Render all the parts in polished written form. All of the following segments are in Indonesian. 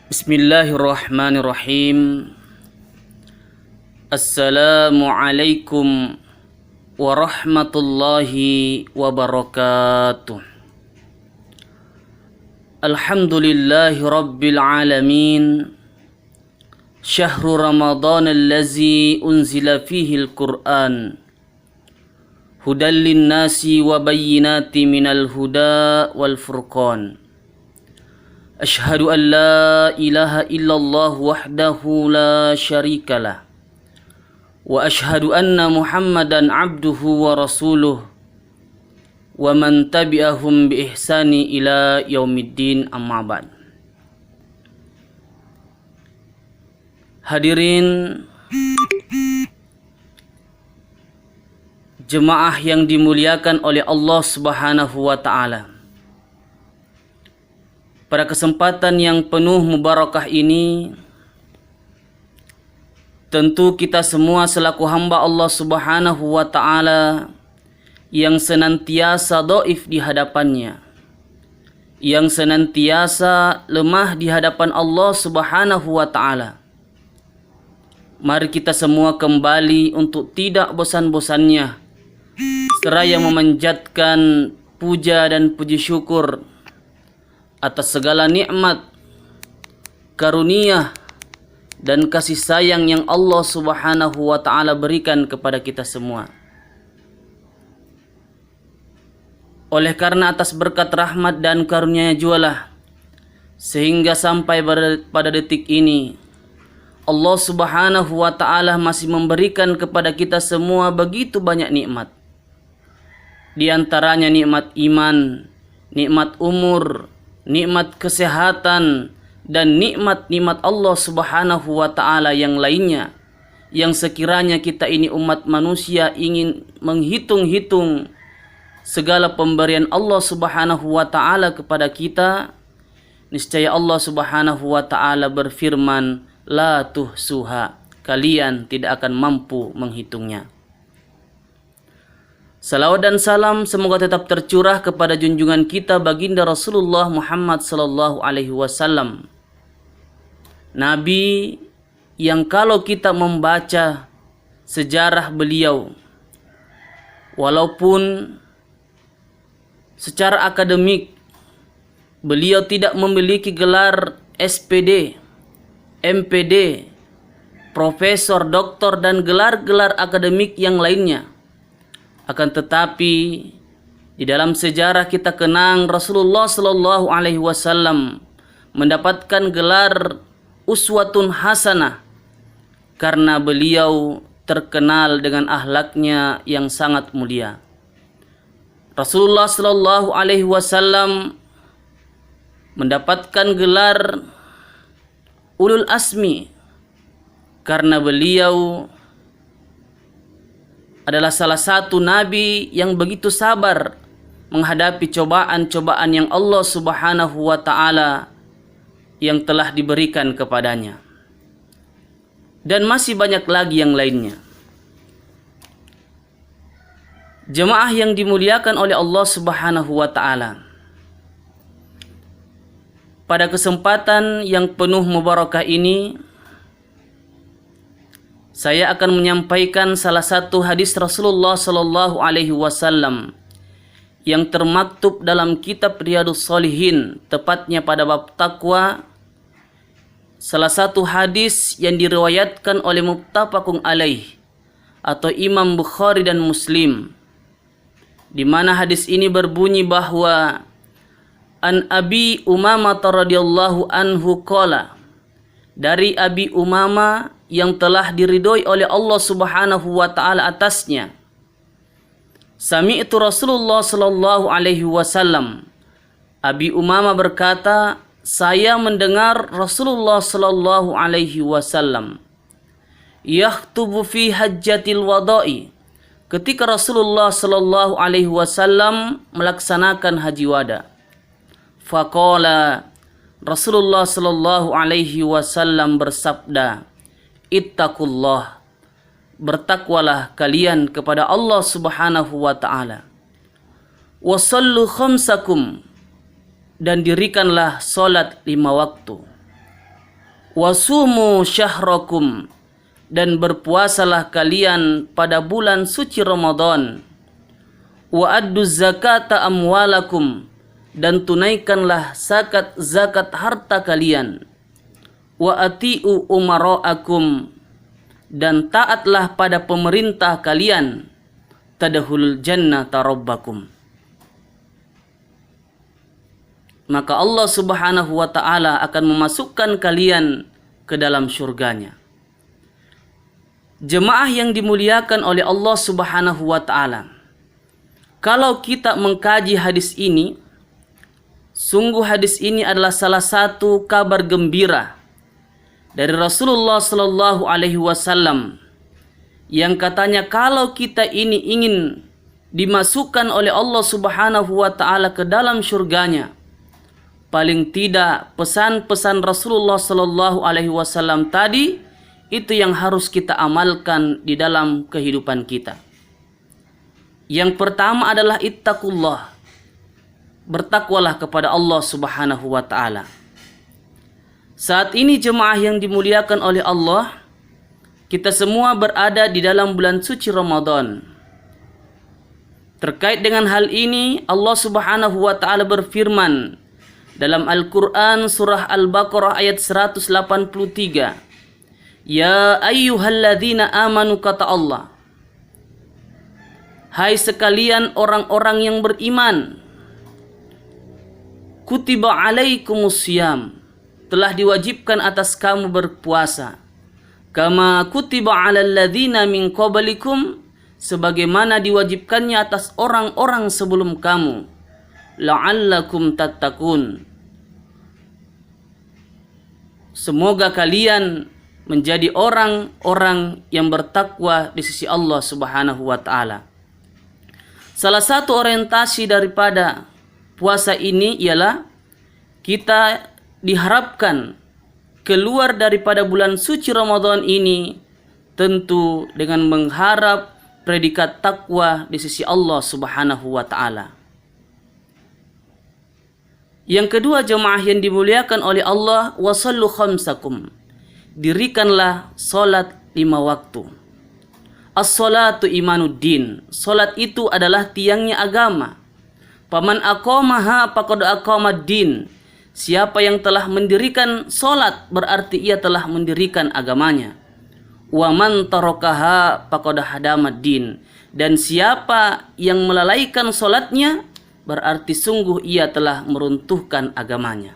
Bismillahirrahmanirrahim. Assalamualaikum warahmatullahi wabarakatuh. Alhamdulillahi rabbil alamin. Syahrul Ramadan allazi unzila fihi al-Qur'an. Hudan linnasi wa bayyinati minal huda wal furqan. Ashhadu an la ilaha illallah wahdahu la syarikalah. Wa ashhadu anna Muhammadan abduhu wa rasuluh. Wa man tabi'ahum bi ihsani ila yaumiddin, amma ba'd. Hadirin jemaah yang dimuliakan oleh Allah Subhanahu wa ta'ala. Pada kesempatan yang penuh mubarakah ini, tentu kita semua selaku hamba Allah Subhanahu wa ta'ala yang senantiasa dhaif di hadapannya, yang senantiasa lemah di hadapan Allah Subhanahu wa ta'ala, mari kita semua kembali untuk tidak bosan-bosannya seraya memanjatkan puja dan puji syukur atas segala nikmat, karunia dan kasih sayang yang Allah Subhanahu wa ta'ala berikan kepada kita semua. Oleh karena atas berkat rahmat dan karunia-Nya jualah sehingga sampai pada detik ini Allah Subhanahu wa ta'ala masih memberikan kepada kita semua begitu banyak nikmat. Di antaranya nikmat iman, nikmat umur, nikmat kesehatan, dan nikmat-nikmat Allah Subhanahu wa ta'ala yang lainnya, yang sekiranya kita ini umat manusia ingin menghitung-hitung segala pemberian Allah Subhanahu wa ta'ala kepada kita, niscaya Allah Subhanahu wa ta'ala berfirman, la tuhsuha, kalian tidak akan mampu menghitungnya. Salawat dan salam semoga tetap tercurah kepada junjungan kita baginda Rasulullah Muhammad sallallahu alaihi wasallam. Nabi yang kalau kita membaca sejarah beliau, walaupun secara akademik beliau tidak memiliki gelar SPD, MPD, profesor, doktor, dan gelar-gelar akademik yang lainnya, akan tetapi di dalam sejarah kita kenang Rasulullah sallallahu alaihi wasallam mendapatkan gelar uswatun hasanah karena beliau terkenal dengan akhlaknya yang sangat mulia. Rasulullah sallallahu alaihi wasallam mendapatkan gelar ulul asmi karena beliau adalah salah satu nabi yang begitu sabar menghadapi cobaan-cobaan yang Allah Subhanahu wa ta'ala yang telah diberikan kepadanya. Dan masih banyak lagi yang lainnya. Jemaah yang dimuliakan oleh Allah Subhanahu wa ta'ala, pada kesempatan yang penuh mubarakah ini, saya akan menyampaikan salah satu hadis Rasulullah sallallahu alaihi wasallam yang termaktub dalam kitab Riyadhus Shalihin, tepatnya pada bab takwa. Salah satu hadis yang diriwayatkan oleh muttafaqun alaih atau Imam Bukhari dan Muslim, di mana hadis ini berbunyi bahwa an Abi Umamah radhiyallahu anhu qala, dari Abi Umamah yang telah diridhoi oleh Allah Subhanahu wa ta'ala atasnya, sami'tu Rasulullah sallallahu alaihi wasallam, Abi Umamah berkata, saya mendengar Rasulullah sallallahu alaihi wasallam yakhtubu fi hajjatil wada'i, ketika Rasulullah sallallahu alaihi wasallam melaksanakan haji wada. Faqala, Rasulullah sallallahu alaihi wasallam bersabda, ittaqullah, bertakwalah kalian kepada Allah Subhanahu wa ta'ala. Wa sallu khamsakum, dan dirikanlah salat 5 waktu. Wasumu syahrakum, dan berpuasalah kalian pada bulan suci Ramadan. Wa addu zakata amwalakum, dan tunaikanlah zakat harta kalian. Wa ati'u umara'akum, dan taatlah pada pemerintah kalian. Tadkhulul jannata rabbakum. Maka Allah Subhanahu wa ta'ala akan memasukkan kalian ke dalam surganya. Jemaah yang dimuliakan oleh Allah Subhanahu wa ta'ala, kalau kita mengkaji hadis ini, sungguh hadis ini adalah salah satu kabar gembira dari Rasulullah Sallallahu Alaihi Wasallam yang katanya kalau kita ini ingin dimasukkan oleh Allah Subhanahu wa ta'ala ke dalam surganya, paling tidak pesan-pesan Rasulullah Sallallahu Alaihi Wasallam tadi itu yang harus kita amalkan di dalam kehidupan kita. Yang pertama adalah ittaqullah, bertakwalah kepada Allah Subhanahu wa ta'ala. Saat ini jemaah yang dimuliakan oleh Allah, kita semua berada di dalam bulan suci Ramadan. Terkait dengan hal ini, Allah Subhanahu wa ta'ala berfirman dalam Al-Quran surah Al-Baqarah ayat 183. Ya ayyuhalladzina amanu, kata Allah, hai sekalian orang-orang yang beriman, kutiba alaikumusiyam, telah diwajibkan atas kamu berpuasa, kama kutiba alal ladzina min qablikum, sebagaimana diwajibkannya atas orang-orang sebelum kamu, la'allakum tattaqun, semoga kalian menjadi orang-orang yang bertakwa di sisi Allah Subhanahu wa ta'ala. Salah satu orientasi daripada puasa ini ialah kita diharapkan keluar daripada bulan suci Ramadan ini tentu dengan mengharap predikat takwa di sisi Allah Subhanahu wa ta'ala. Yang kedua jemaah yang dimuliakan oleh Allah, wasallu khamsakum, dirikanlah salat 5 waktu. As-salatu imanuddin, salat itu adalah tiangnya agama. Paman aqamaha faqad aqamad din, siapa yang telah mendirikan salat berarti ia telah mendirikan agamanya. Wa man tarakaha faqad hadamad din, dan siapa yang melalaikan salatnya berarti sungguh ia telah meruntuhkan agamanya.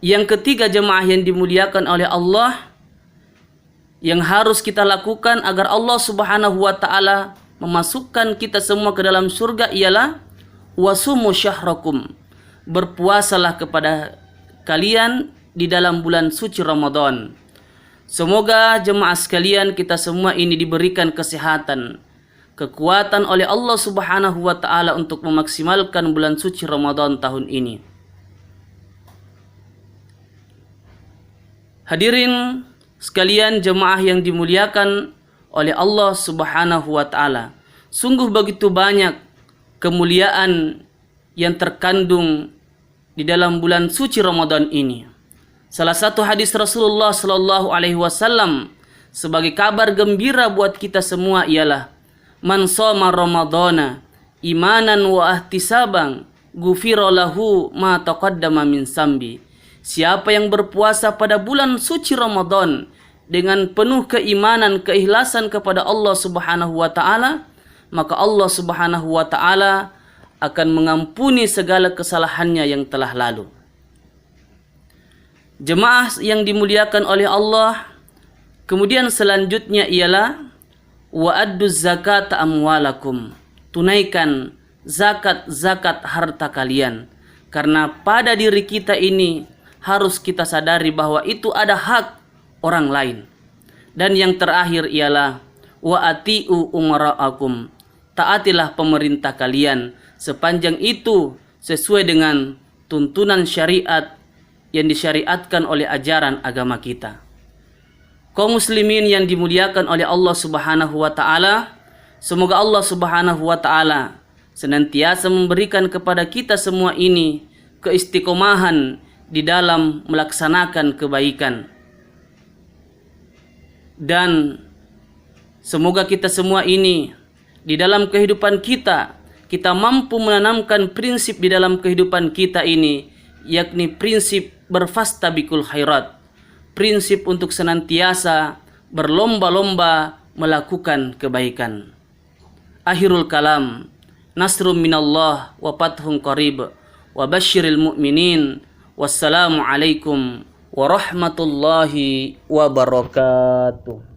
Yang ketiga jemaah yang dimuliakan oleh Allah, yang harus kita lakukan agar Allah Subhanahu wa ta'ala memasukkan kita semua ke dalam surga ialah wasumu syahrakum, berpuasalah kepada kalian di dalam bulan suci Ramadan. Semoga jemaah sekalian kita semua ini diberikan kesehatan, kekuatan oleh Allah Subhanahu wa ta'ala untuk memaksimalkan bulan suci Ramadan tahun ini. Hadirin sekalian jemaah yang dimuliakan oleh Allah Subhanahu wa ta'ala, sungguh begitu banyak kemuliaan yang terkandung di dalam bulan suci Ramadan ini. Salah satu hadis Rasulullah Sallallahu Alaihi Wasallam sebagai kabar gembira buat kita semua ialah man shoma ramadhana imanan wa ihtisaban ghufira lahu ma taqaddama min zambi. Siapa yang berpuasa pada bulan suci Ramadan dengan penuh keimanan, keikhlasan kepada Allah Subhanahu wa ta'ala, maka Allah Subhanahu wa ta'ala akan mengampuni segala kesalahannya yang telah lalu. Jemaah yang dimuliakan oleh Allah, kemudian selanjutnya ialah wa addu zakata amwalakum, tunaikan zakat harta kalian, karena pada diri kita ini harus kita sadari bahwa itu ada hak orang lain. Dan yang terakhir ialah wa ati'u umara'akum, taatilah pemerintah kalian sepanjang itu sesuai dengan tuntunan syariat yang disyariatkan oleh ajaran agama kita. Kaum muslimin yang dimuliakan oleh Allah Subhanahu wa ta'ala, semoga Allah Subhanahu wa ta'ala senantiasa memberikan kepada kita semua ini keistiqomahan di dalam melaksanakan kebaikan. Dan semoga kita semua ini di dalam kehidupan kita mampu menanamkan prinsip di dalam kehidupan kita ini, yakni prinsip berfastabikul khairat, prinsip untuk senantiasa berlomba-lomba melakukan kebaikan. Akhirul kalam, nasrum minallah wa fathun qarib wa basyiril mu'minin. Wassalamu alaikum warahmatullahi wabarakatuh.